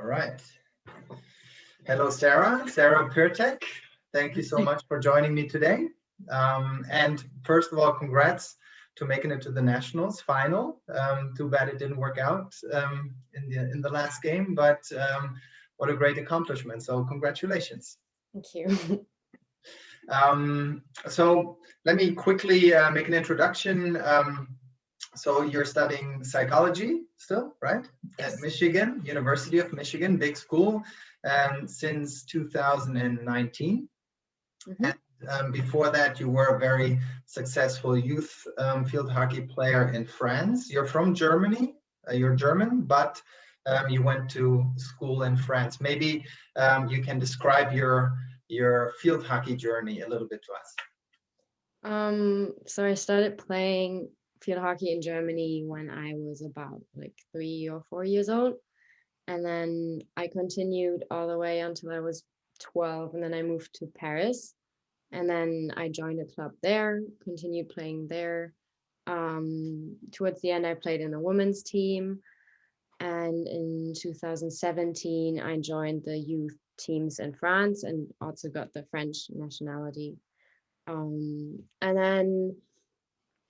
All right. Hello, Sarah. Sarah Pyrtek. Thank you so much for joining me today. And first of all, congrats to making it to the Nationals final. Too bad it didn't work out in the last game, but what a great accomplishment. So congratulations. Thank you. So let me quickly make an introduction. So you're studying psychology still, right? Yes. At Michigan, University of Michigan, big school, since 2019. Mm-hmm. And before that, you were a very successful youth field hockey player in France. You're from Germany, you're German, but you went to school in France. Maybe you can describe your field hockey journey a little bit to us. So I started playing field hockey in Germany when I was about like 3 or 4 years old. And then I continued all the way until I was 12. And then I moved to Paris. And then I joined a club there, continued playing there. Towards the end, I played in a women's team. And in 2017, I joined the youth teams in France and also got the French nationality. And then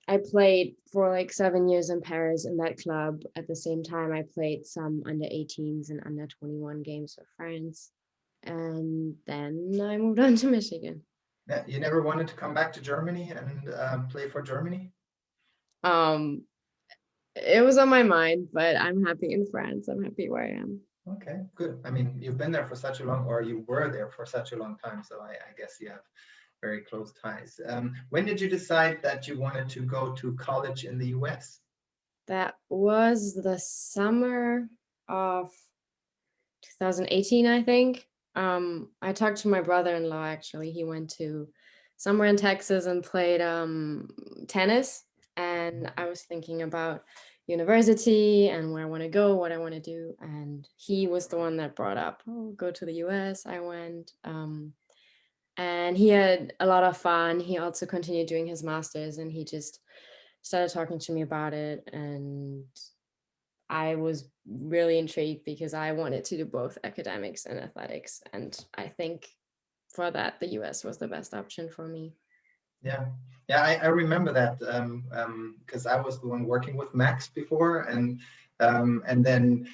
I played for like 7 years in Paris in that club. At the same time, I played some under 18s and under 21 games for France. And then I moved on to Michigan. Yeah, you never wanted to come back to Germany and play for Germany? It was on my mind, but I'm happy in France. I'm happy where I am. Okay, good. I mean, you've been there for such a long, or you were there for such a long time, so I guess you have very close ties. When did you decide that you wanted to go to college in the US? That was the summer of 2018, I think. I talked to my brother-in-law, actually. He went to somewhere in Texas and played tennis. And I was thinking about university and where I want to go, what I want to do. And he was the one that brought up, oh, go to the US. I went. And he had a lot of fun. He also continued doing his master's and he just started talking to me about it. And I was really intrigued because I wanted to do both academics and athletics. And I think for that, the US was the best option for me. Yeah, I remember that because I was the one working with Max before, and then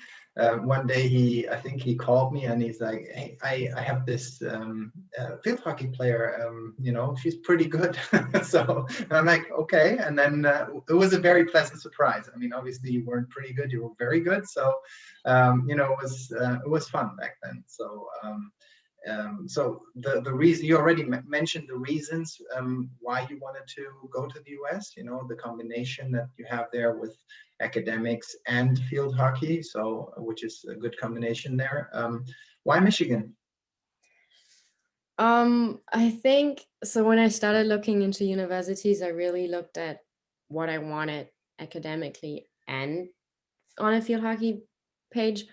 one day I think he called me and he's like, hey, I have this field hockey player, she's pretty good. So I'm like, okay, and then it was a very pleasant surprise. I mean, obviously you weren't pretty good, you were very good, so it was fun back then. So the reason you already mentioned the reasons why you wanted to go to the US, the combination that you have there with academics and field hockey, so which is a good combination there. Why Michigan? I think so. When I started looking into universities, I really looked at what I wanted academically and on a field hockey page.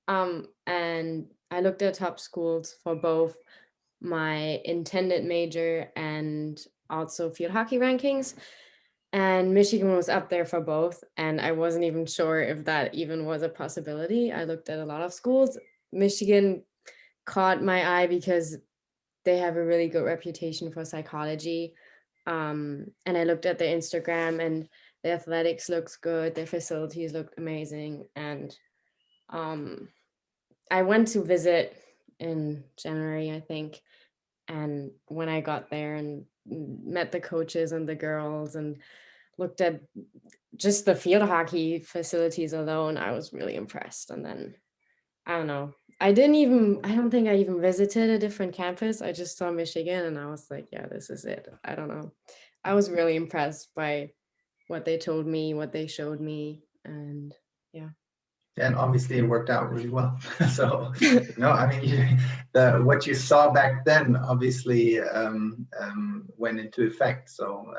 And I looked at top schools for both my intended major and also field hockey rankings. And Michigan was up there for both. And I wasn't even sure if that even was a possibility. I looked at a lot of schools. Michigan caught my eye because they have a really good reputation for psychology. And I looked at their Instagram and the athletics looks good. Their facilities looked amazing. And I went to visit in January, I think. And when I got there and met the coaches and the girls and looked at just the field hockey facilities alone, I was really impressed. And then, I don't know, I don't think I even visited a different campus. I just saw Michigan and I was like, yeah, this is it. I don't know. I was really impressed by what they told me, what they showed me. And yeah. And obviously it worked out really well. So, I mean, what you saw back then obviously went into effect. So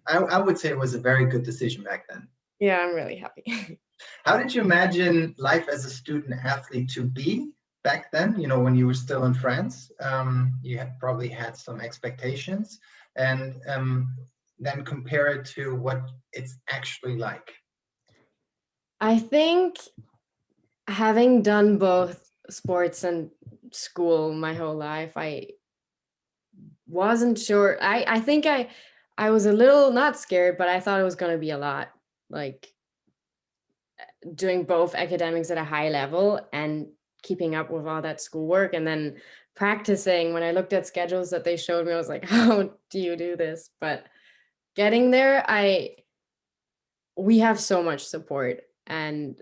I would say it was a very good decision back then. Yeah, I'm really happy. How did you imagine life as a student athlete to be back then? When you were still in France, you had probably had some expectations, and then compare it to what it's actually like. I think having done both sports and school my whole life, I wasn't sure. I think I was a little not scared, but I thought it was going to be a lot, like doing both academics at a high level and keeping up with all that schoolwork, and then practicing. When I looked at schedules that they showed me, I was like, how do you do this? But getting there, we have so much support, and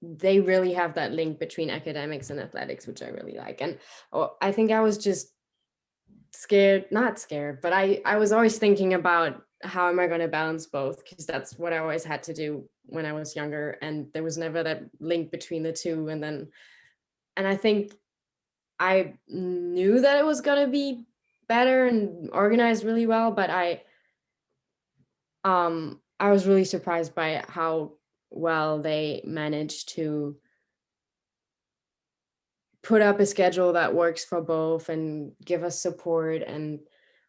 they really have that link between academics and athletics, which I really like. And I think I was just scared, not scared, but I was always thinking about how am I going to balance both, because that's what I always had to do when I was younger, and there was never that link between the two. And I think I knew that it was going to be better and organized really well, but I was really surprised by how well they managed to put up a schedule that works for both and give us support, and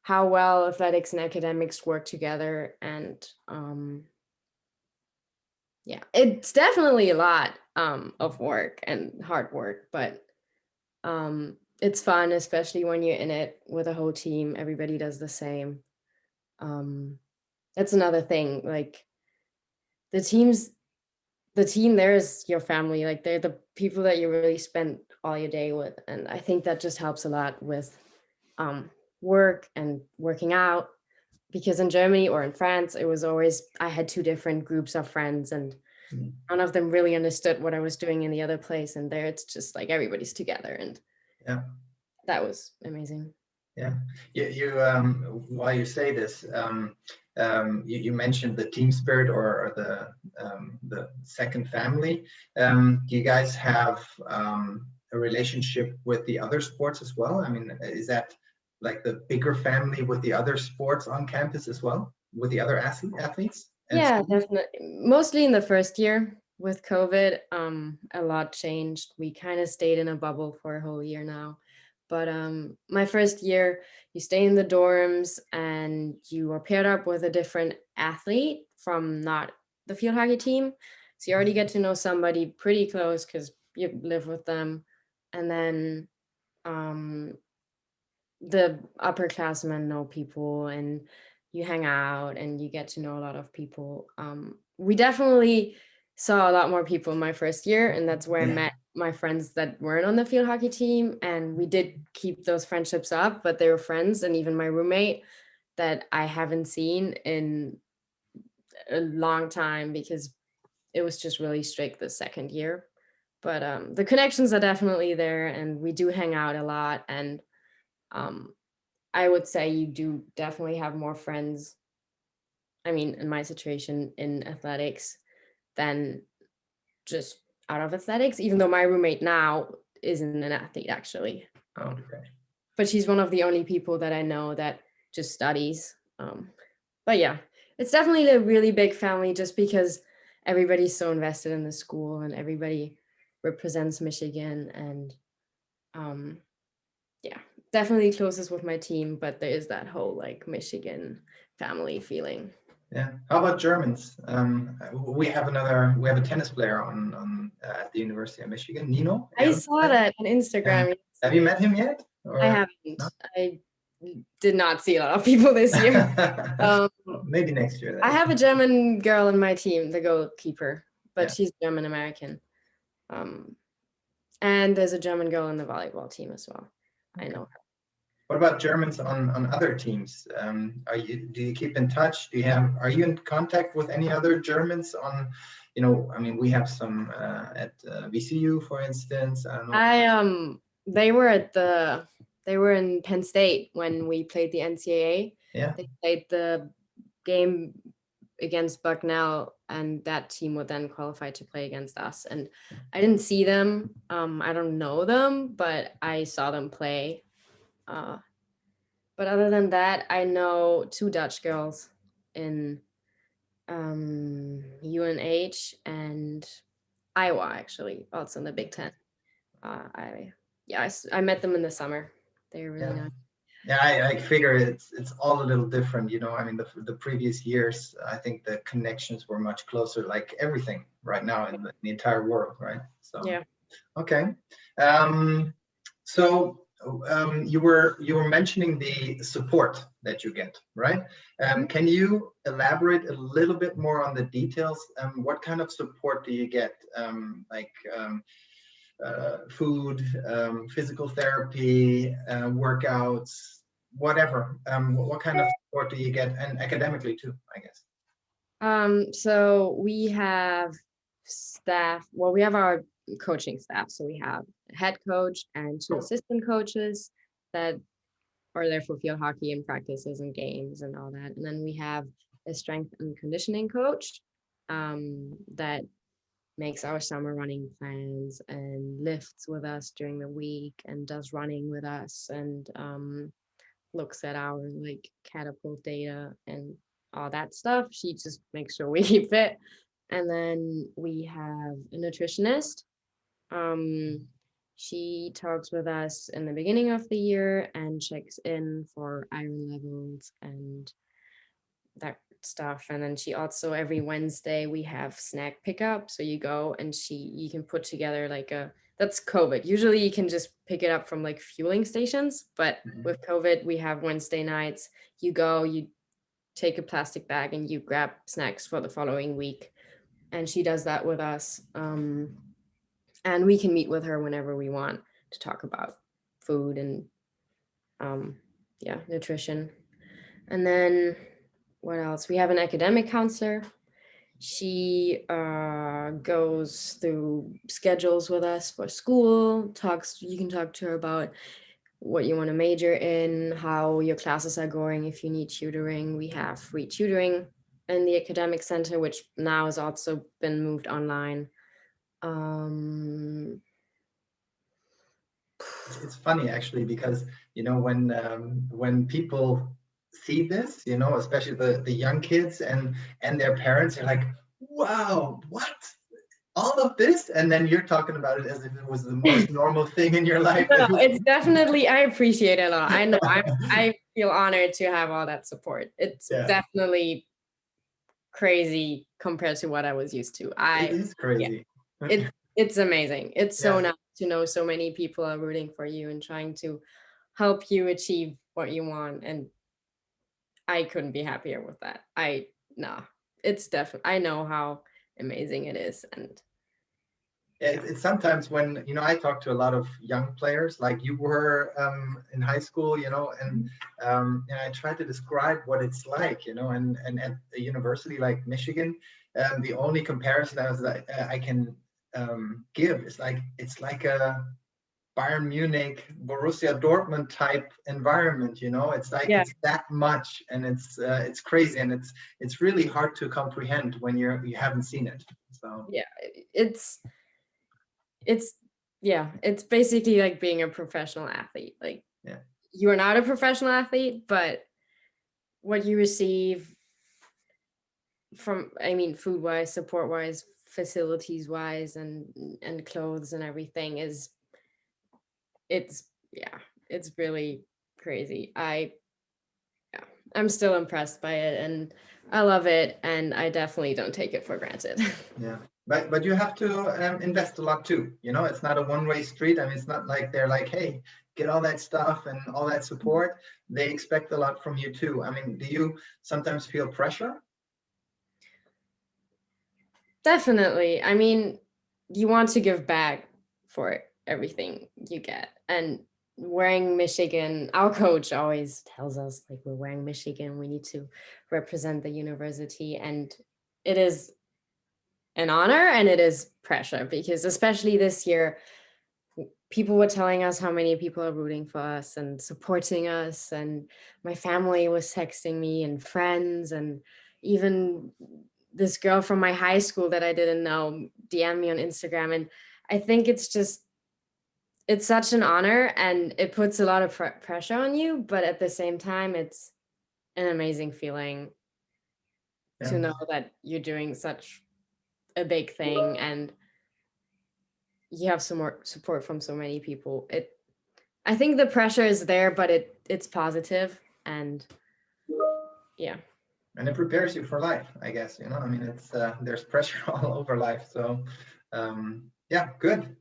how well athletics and academics work together. And yeah, it's definitely a lot of work and hard work, but it's fun, especially when you're in it with a whole team. Everybody does the same. That's another thing. Like the team there is your family. Like they're the people that you really spend all your day with, and I think that just helps a lot with work and working out. Because in Germany or in France, it was always, I had two different groups of friends, and none of them really understood what I was doing in the other place. And there it's just like everybody's together, and Yeah. that was amazing. Yeah. While you say this, you mentioned the team spirit, or the second family. Do you guys have a relationship with the other sports as well? I mean, is that like the bigger family with the other sports on campus as well, with the other athletes? Yeah, definitely. Mostly in the first year with COVID, a lot changed. We kind of stayed in a bubble for a whole year now. But my first year, you stay in the dorms and you are paired up with a different athlete from not the field hockey team. So you already get to know somebody pretty close because you live with them. And then um, the upperclassmen know people, and you hang out and you get to know a lot of people. We definitely saw a lot more people in my first year, and that's where I met my friends that weren't on the field hockey team. And we did keep those friendships up, but they were friends. And even my roommate that I haven't seen in a long time, because it was just really strict the second year. But the connections are definitely there, and we do hang out a lot. And um, I would say you do definitely have more friends. I mean, in my situation in athletics, than just out of athletics, even though my roommate now isn't an athlete actually. Okay. But she's one of the only people that I know that just studies. But yeah, it's definitely a really big family, just because everybody's so invested in the school and everybody represents Michigan. And yeah, definitely closest with my team, but there is that whole like Michigan family feeling. Yeah. How about Germans? We have a tennis player on at the University of Michigan, Nino. I saw that on Instagram. Have you met him yet? I haven't. No? I did not see a lot of people this year. Maybe next year. I have a German girl in my team, the goalkeeper, but Yeah. she's German American. And there's a German girl in the volleyball team as well. Okay. I know her. What about Germans on other teams? Do you keep in touch? Are you in contact with any other Germans on, I mean, we have some at VCU, for instance. I don't know. They were in Penn State when we played the NCAA. Yeah. They played the game against Bucknell, and that team would then qualify to play against us. And I didn't see them. I don't know them, but I saw them play. But other than that, I know two Dutch girls in UNH and Iowa, actually, also in the Big Ten. I met them in the summer. They're really nice. Yeah, I figure it's all a little different, you know. I mean, the previous years, I think the connections were much closer, like everything right now in the entire world, right? So, Yeah. okay. Um, so you were mentioning the support that you get, right? Can you elaborate a little bit more on the details? What kind of support do you get? Food, physical therapy, workouts, whatever. What kind of support do you get, and academically too, I guess? So we have staff, well, we have our coaching staff. So we have a head coach and two assistant coaches that are there for field hockey and practices and games and all that. And then we have a strength and conditioning coach that makes our summer running plans and lifts with us during the week and does running with us and looks at our like catapult data and all that stuff. She just makes sure we keep fit. And then we have a nutritionist. Um, she talks with us in the beginning of the year and checks in for iron levels and that stuff. And then she also, every Wednesday we have snack pickup. So you go and you can put together like that's COVID. Usually you can just pick it up from like fueling stations, but with COVID we have Wednesday nights. You go, you take a plastic bag and you grab snacks for the following week. And she does that with us. And we can meet with her whenever we want to talk about food and nutrition. And then what else? We have an academic counselor. She goes through schedules with us for school, you can talk to her about what you want to major in, how your classes are going, if you need tutoring. We have free tutoring in the academic center, which now has also been moved online. It's funny actually, because you know, when people see this, you know, especially the young kids and their parents are like, wow, what, all of this? And then you're talking about it as if it was the most normal thing in your life. No, it's definitely, I appreciate it a lot. I know I feel honored to have all that support. It's Yeah, definitely crazy compared to what I was used to. it is crazy. It's amazing. It's so Yeah. nice to know so many people are rooting for you and trying to help you achieve what you want. And I couldn't be happier with that. No, it's definitely, I know how amazing it is. And It's sometimes when, you know, I talk to a lot of young players like you were in high school, you know, and I try to describe what it's like, you know, and at a university like Michigan, the only comparison I can give is like, it's like a Bayern Munich, Borussia Dortmund type environment, you know. It's like, yeah, it's that much, and it's crazy, and it's really hard to comprehend when you haven't seen it. So yeah, it's yeah, it's basically like being a professional athlete. Like yeah. you are not a professional athlete, but what you receive from, I mean, food wise, support wise, facilities wise, and clothes and everything it's yeah, it's really crazy. Yeah, I'm still impressed by it and I love it, and I definitely don't take it for granted. Yeah, but you have to invest a lot too. You know, it's not a one-way street. I mean, it's not like they're like, hey, get all that stuff and all that support. They expect a lot from you too. I mean, do you sometimes feel pressure? Definitely. I mean, you want to give back for everything you get. And wearing Michigan, our coach always tells us like, we're wearing Michigan, we need to represent the university. And it is an honor and it is pressure, because especially this year, people were telling us how many people are rooting for us and supporting us. And my family was texting me and friends, and even this girl from my high school that I didn't know DM me on Instagram. And I think it's such an honor, and it puts a lot of pressure on you, but at the same time, it's an amazing feeling Yeah. to know that you're doing such a big thing and you have some more support from so many people. I think the pressure is there, but it's positive, and yeah. And it prepares you for life, I guess, you know, I mean, it's there's pressure all over life. So yeah, good.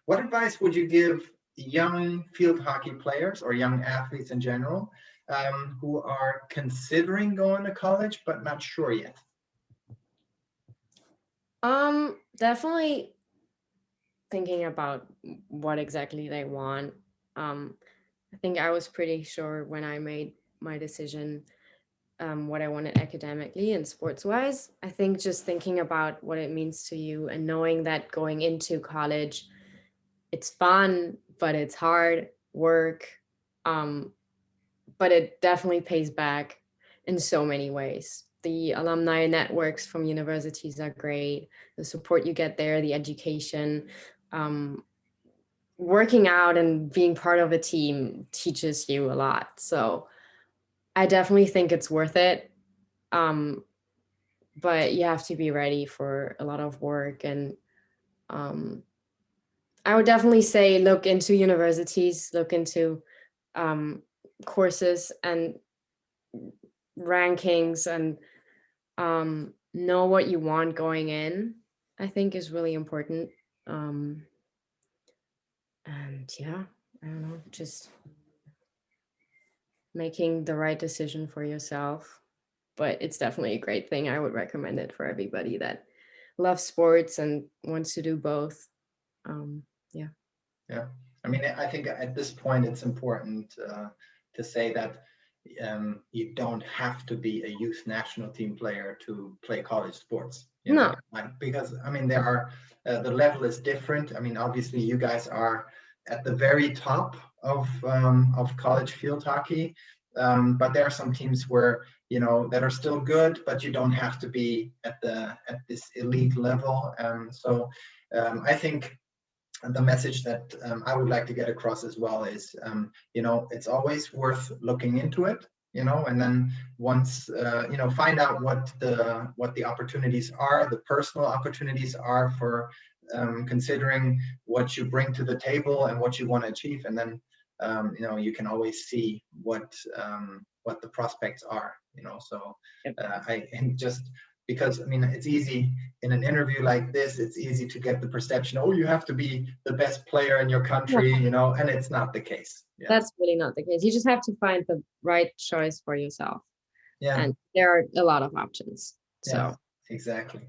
What advice would you give young field hockey players or young athletes in general who are considering going to college but not sure yet? Definitely thinking about what exactly they want. I think I was pretty sure when I made my decision what I wanted academically and sports wise. I think just thinking about what it means to you and knowing that going into college, it's fun, but it's hard work. Um, but it definitely pays back in so many ways. The alumni networks from universities are great. The support you get there, the education, um, working out and being part of a team teaches you a lot. So I definitely think it's worth it. But you have to be ready for a lot of work. And I would definitely say look into universities, look into courses and rankings, and know what you want going in, I think is really important. And yeah, I don't know, just making the right decision for yourself. But it's definitely a great thing. I would recommend it for everybody that loves sports and wants to do both. Yeah. Yeah, I mean, I think at this point it's important to say that you don't have to be a youth national team player to play college sports, you know, No. like, because I mean, there are the level is different. I mean, obviously you guys are at the very top of college field hockey, but there are some teams where, you know, that are still good, but you don't have to be at this elite level. So I think the message that I would like to get across as well is, you know, it's always worth looking into it, you know, and then once, you know, find out what the opportunities are, the personal opportunities are for considering what you bring to the table and what you want to achieve, and then, you know, you can always see what the prospects are, you know. So I and just because I mean it's easy in an interview like this, it's easy to get the perception, oh, you have to be the best player in your country, you know, and it's not the case. Yeah. That's really not the case. You just have to find the right choice for yourself. Yeah. And there are a lot of options. So yeah, exactly.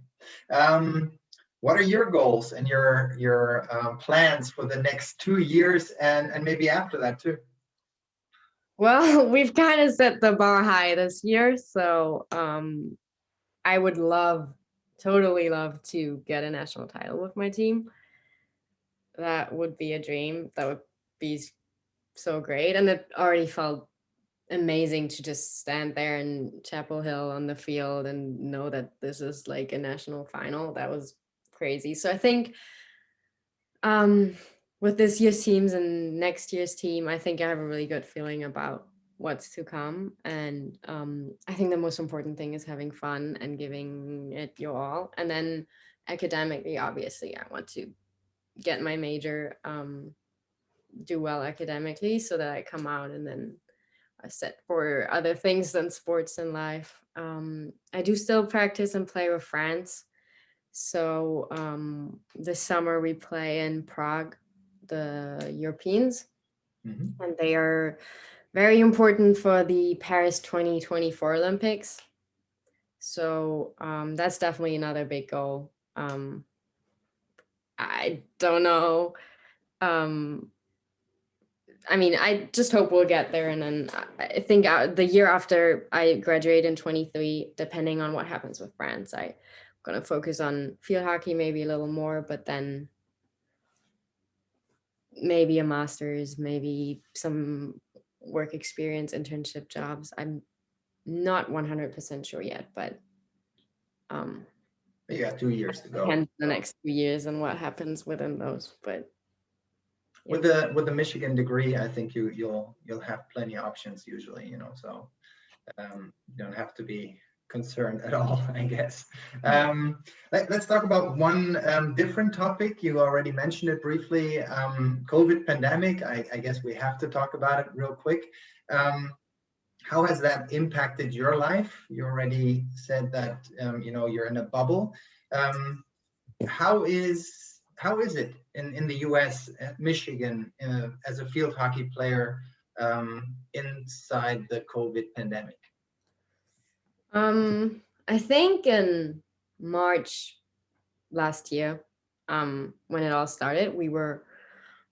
What are your goals and your plans for the next 2 years and maybe after that too? well, we've kind of set the bar high this year. So I would totally love to get a national title with my team. That would be a dream. That would be so great. And it already felt amazing to just stand there in Chapel Hill on the field and know that this is like a national final. That was crazy. So I think with this year's teams and next year's team, I think I have a really good feeling about what's to come. And I think the most important thing is having fun and giving it your all. And then academically, obviously, I want to get my major, do well academically so that I come out and then I set for other things than sports in life. I do still practice and play with France. So this summer we play in Prague, the Europeans, and they are very important for the Paris 2024 Olympics. So that's definitely another big goal. I don't know. I mean, I just hope we'll get there. And then I think the year after I graduate in 23, depending on what happens with France, I'm going to focus on field hockey maybe a little more, but then maybe a master's, maybe some work experience, internship jobs. I'm not 100% sure yet, but You got 2 years to go. depends the next 2 years and what happens within those. But with the Michigan degree, I think you'll have plenty of options usually, you know, so you don't have to be concerned at all, I guess. Let's talk about one different topic. You already mentioned it briefly, COVID pandemic. I guess we have to talk about it real quick. How has that impacted your life? You already said that you're in a bubble. How is it in the US, Michigan, as a field hockey player inside the COVID pandemic? I think in March last year, when it all started, we were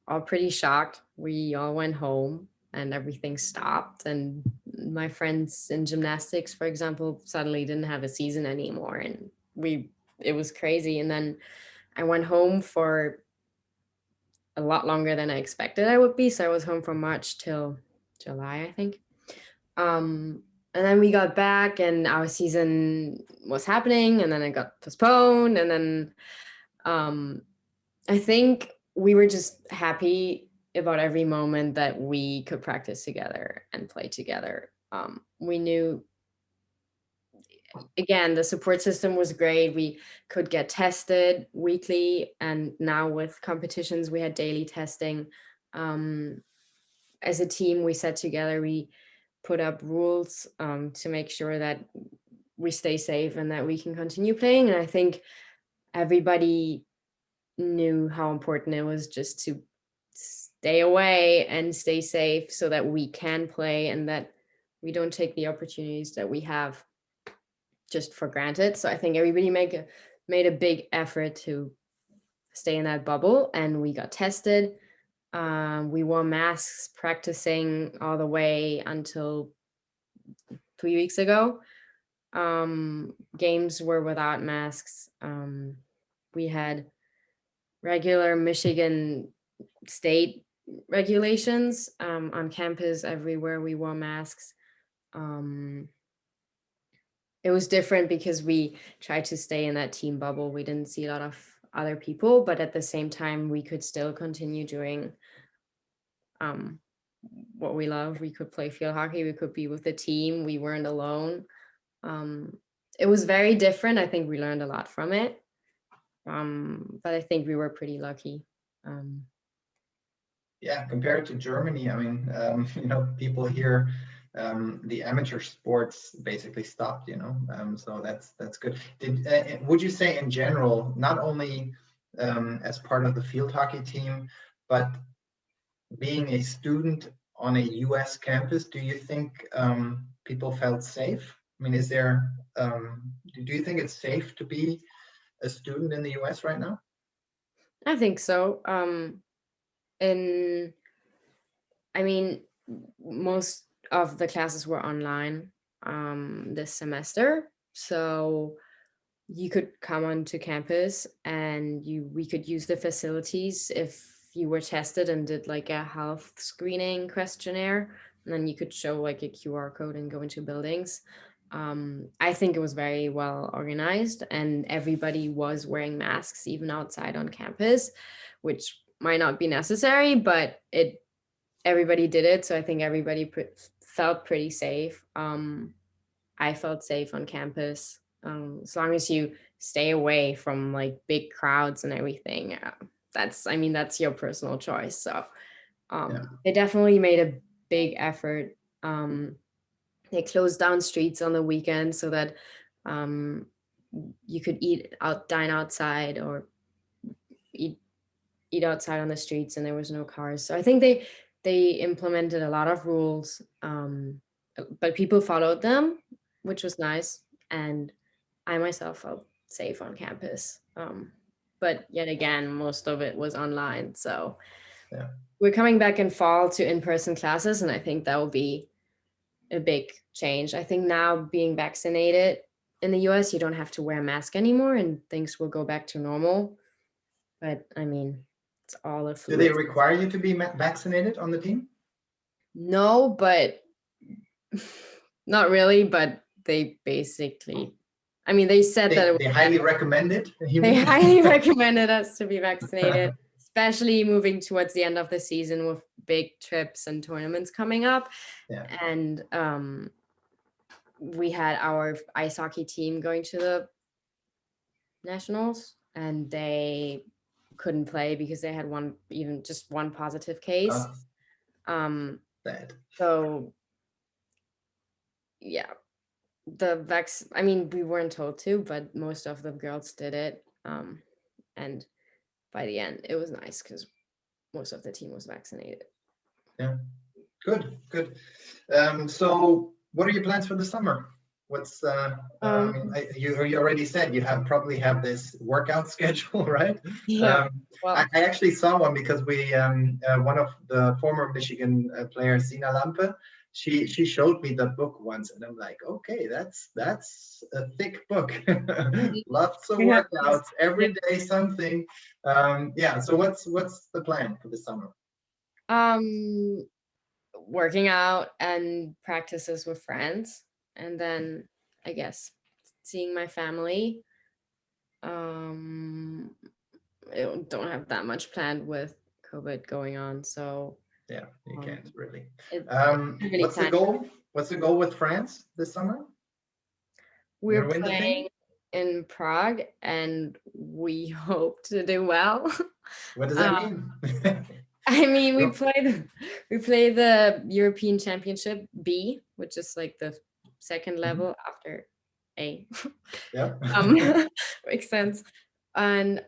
all pretty shocked. We all went home and everything stopped. And my friends in gymnastics, for example, suddenly didn't have a season anymore. And it was crazy. And then I went home for a lot longer than I expected I would be. So I was home from March till July, I think. And then we got back and our season was happening, and then it got postponed. And then I think we were just happy about every moment that we could practice together and play together. We knew, again, the support system was great. We could get tested weekly, and now with competitions, we had daily testing. As a team, we sat together, we put up rules to make sure that we stay safe and that we can continue playing. And I think everybody knew how important it was just to stay away and stay safe so that we can play and that we don't take the opportunities that we have just for granted. So I think everybody made a big effort to stay in that bubble, and we got tested. We wore masks practicing all the way until 3 weeks ago. Games were without masks. We had regular Michigan state regulations on campus. Everywhere we wore masks. It was different because we tried to stay in that team bubble. We didn't see a lot of other people, but at the same time, we could still continue doing what we love. We could play field hockey. We could be with the team. We weren't alone. It was very different. I think we learned a lot from it. But I think we were pretty lucky. Yeah, compared to Germany, I mean, people here, the amateur sports basically stopped, so that's good. Would you say in general, not only as part of the field hockey team, but being a student on a US campus, do you think people felt safe? I mean, do you think it's safe to be a student in the US right now? I think so. Most of the classes were online this semester, so you could come onto campus and we could use the facilities if you were tested and did like a health screening questionnaire, and then you could show like a QR code and go into buildings. I think it was very well organized, and everybody was wearing masks even outside on campus, which might not be necessary, but everybody did it. So I think everybody felt pretty safe. I felt safe on campus. As long as you stay away from like big crowds and everything, that's your personal choice. So they definitely made a big effort. They closed down streets on the weekend so that you could dine outside or eat outside on the streets, and there was no cars. So I think they implemented a lot of rules, but people followed them, which was nice. And I myself felt safe on campus. But yet again, most of it was online. So we're coming back in fall to in-person classes, and I think that will be a big change. I think now being vaccinated in the US, you don't have to wear a mask anymore, and things will go back to normal. But I mean, it's all a fluid. Do they require you to be vaccinated on the team? No, but not really. But they basically, they said that they highly recommend it. They highly recommended us to be vaccinated, especially moving towards the end of the season with big trips and tournaments coming up. Yeah. And we had our ice hockey team going to the nationals, and they couldn't play because they had just one positive case. Bad. So yeah, I mean, we weren't told to, but most of the girls did it. And by the end, it was nice because most of the team was vaccinated. Yeah, good. So what are your plans for the summer? What's you already said you probably have this workout schedule, right? Yeah. Well, I actually saw one because we one of the former Michigan players, Sina Lampe, she showed me the book once, and I'm like, okay, that's a thick book. Lots of workouts every day, something. Yeah. So what's the plan for the summer? Working out and practices with friends, and then I guess seeing my family. I don't have that much planned with COVID going on, so yeah, you can't really. really What's the goal? What's the goal with France this summer? We're playing in Prague, and we hope to do well. What does that mean? I mean, we play the European Championship B, which is like the second level after A. Yeah. Makes sense. And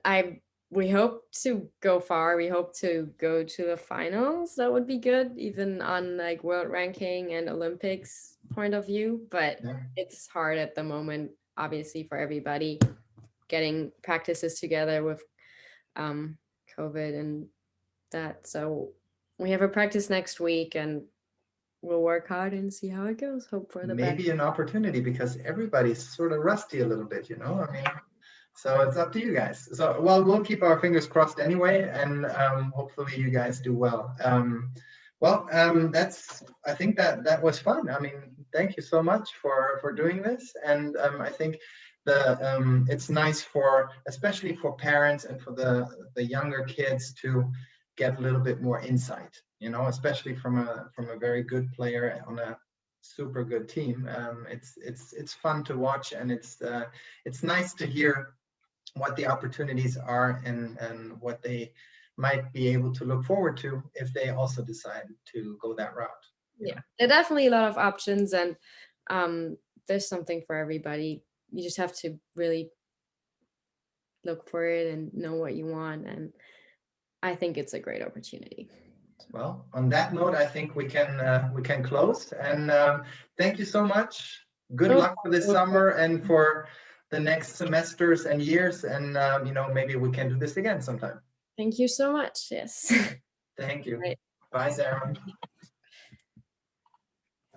we hope to go far. We hope to go to the finals. That would be good, even on like world ranking and Olympics point of view. But it's hard at the moment, obviously, for everybody getting practices together with COVID and that. So we have a practice next week, and we'll work hard and see how it goes. Hope for the best. Maybe an opportunity, because everybody's sort of rusty a little bit, you know. I mean, so it's up to you guys. So, well, we'll keep our fingers crossed anyway, and hopefully you guys do well. I think that was fun. I mean, thank you so much for doing this, and I think it's nice especially for parents and for the younger kids to get a little bit more insight, you know, especially from a very good player on a super good team. It's fun to watch, and it's nice to hear what the opportunities are and what they might be able to look forward to if they also decide to go that route. Yeah, there are definitely a lot of options, and there's something for everybody. You just have to really look for it and know what you want, and I think it's a great opportunity. Well, on that note, I think we can close, and thank you so much. Good luck for this summer and for the next semesters and years, and you know, maybe we can do this again sometime. Thank you so much. Yes. Thank you. Right. Bye, Sarah.